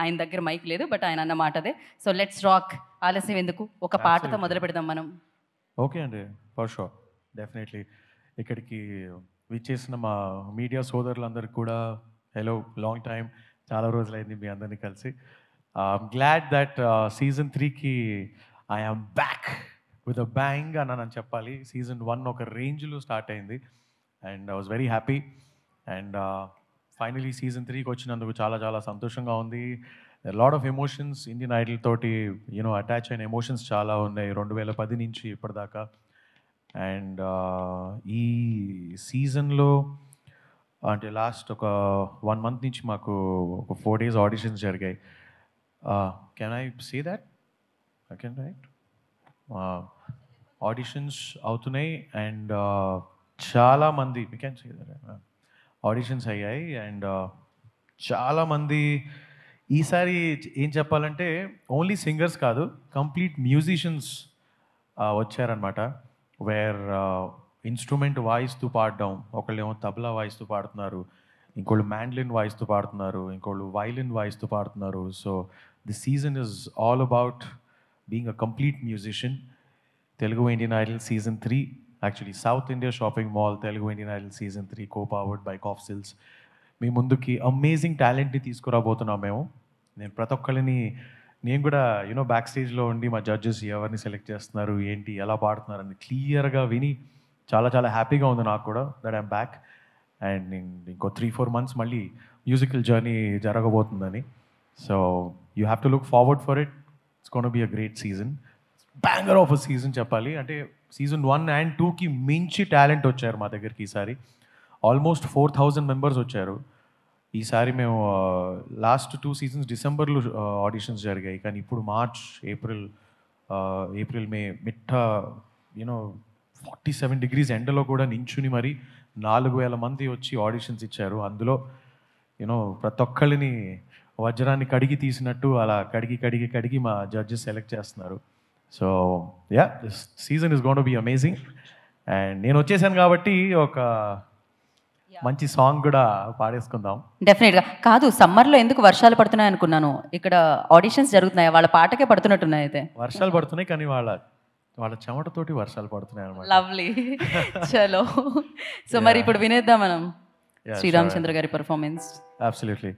ఆయన దగ్గర మైక్ లేదు, బట్ ఆయన అన్న మాట అదే. So let's rock. ఆలస్యం ఎందుకు, ఒక పాటతో మొదలు పెడదాం మనం. ఓకే అండి, ఫర్ షూర్, డెఫినెట్లీ. ఇక్కడికి విచ్చేసిన మా మీడియా సోదరులందరికీ కూడా హలో, లాంగ్ టైం, చాలా రోజులైంది మీ అందరినీ కలిసి. గ్లాడ్ దట్ సీజన్ 3కి I am back with a bang అని అని చెప్పాలి. సీజన్ 1 ఒక రేంజ్లో స్టార్ట్ అయింది and I was very happy. And finally season 3కి వచ్చినందుకు చాలా చాలా సంతోషంగా ఉంది. Lot of emotions, Indian idol తోటి అటాచ్ అయిన ఎమోషన్స్ చాలా ఉన్నాయి 2010 నుంచి ఇప్పటిదాకా. అండ్ ఈ సీజన్లో అంటే లాస్ట్ ఒక 1 మంత్ నుంచి మాకు ఒక 4 days ఆడిషన్స్ జరిగాయి. Can I say that? I can, right? Auditions అవుతున్నాయి అండ్ చాలామంది కెన్ సే దట్ ఆడిషన్స్ అయ్యాయి. అండ్ చాలామంది ఈసారి ఏం చెప్పాలంటే ఓన్లీ సింగర్స్ కాదు, కంప్లీట్ మ్యూజిషియన్స్ వచ్చారనమాట. వేర్ ఇన్స్ట్రుమెంట్ వాయిస్తూ పాడడం, ఒకళ్ళేమో తబలా వాయిస్తూ పాడుతున్నారు, ఇంకోళ్ళు మ్యాండ్లిన్ వాయిస్తూ పాడుతున్నారు, ఇంకోళ్ళు వైలిన్ వాయిస్తూ పాడుతున్నారు. So the season is all about being a complete musician. Telugu Indian Idol season 3, actually South India shopping mall Telugu Indian Idol season 3 co-powered by Kofsils మీ ముందుకి అమేజింగ్ టాలెంట్ని తీసుకురాబోతున్నాం మేము. నేను ప్రతి ఒక్కరిని, నేను కూడా బ్యాక్ స్టేజ్లో ఉండి మా జడ్జెస్ ఎవరిని సెలెక్ట్ చేస్తున్నారు, ఏంటి, ఎలా పాడుతున్నారు అని క్లియర్గా విని చాలా చాలా హ్యాపీగా ఉంది నాకు కూడా దట్ ఐమ్ బ్యాక్. అండ్ ఇంకో 3-4 months మళ్ళీ మ్యూజికల్ జర్నీ జరగబోతుందని. So you have to look forward for it. It's gonna be a great season, banger of a season చెప్పాలి. అంటే సీజన్ 1 and 2కి మించి టాలెంట్ వచ్చారు మా దగ్గరికి ఈసారి. ఆల్మోస్ట్ 4,000 members వచ్చారు ఈసారి. మేము లాస్ట్ 2 seasons డిసెంబర్లో ఆడిషన్స్ జరిగాయి, కానీ ఇప్పుడు మార్చ్, ఏప్రిల్ మే మిట్ట 47 degrees ఎండలో కూడా నించుని మరి 4,000 మంది వచ్చి ఆడిషన్స్ ఇచ్చారు. అందులో ప్రతి ఒక్కళ్ళని వజ్రాన్ని కడిగి తీసినట్టు అలా కడిగి మా జడ్జెస్ సెలెక్ట్ చేస్తున్నారు. So ya, this season is gonna be amazing. And నేను వచ్చేసాను కాబట్టి ఒక మంచి సాంగ్ కూడా పాడేసుకుందాం. డెఫినెట్గా. కాదు, సమ్మర్లో ఎందుకు వర్షాలు పడుతున్నాయి అనుకున్నాను, ఇక్కడ ఆడిషన్స్ జరుగుతున్నాయి, వాళ్ళ పాటకే పడుతున్నట్టున్నాయి. అయితే వర్షాలు పడుతున్నాయి కానీ వాళ్ళ చెమటతోటి వర్షాలు పడుతున్నాయి అన్నమాట. లవ్లీ. చలో, సో మరి ఇప్పుడు వినేద్దాం మనం శ్రీరామచంద్ర గారి పర్ఫార్మెన్స్. అబ్సల్యూట్లీ.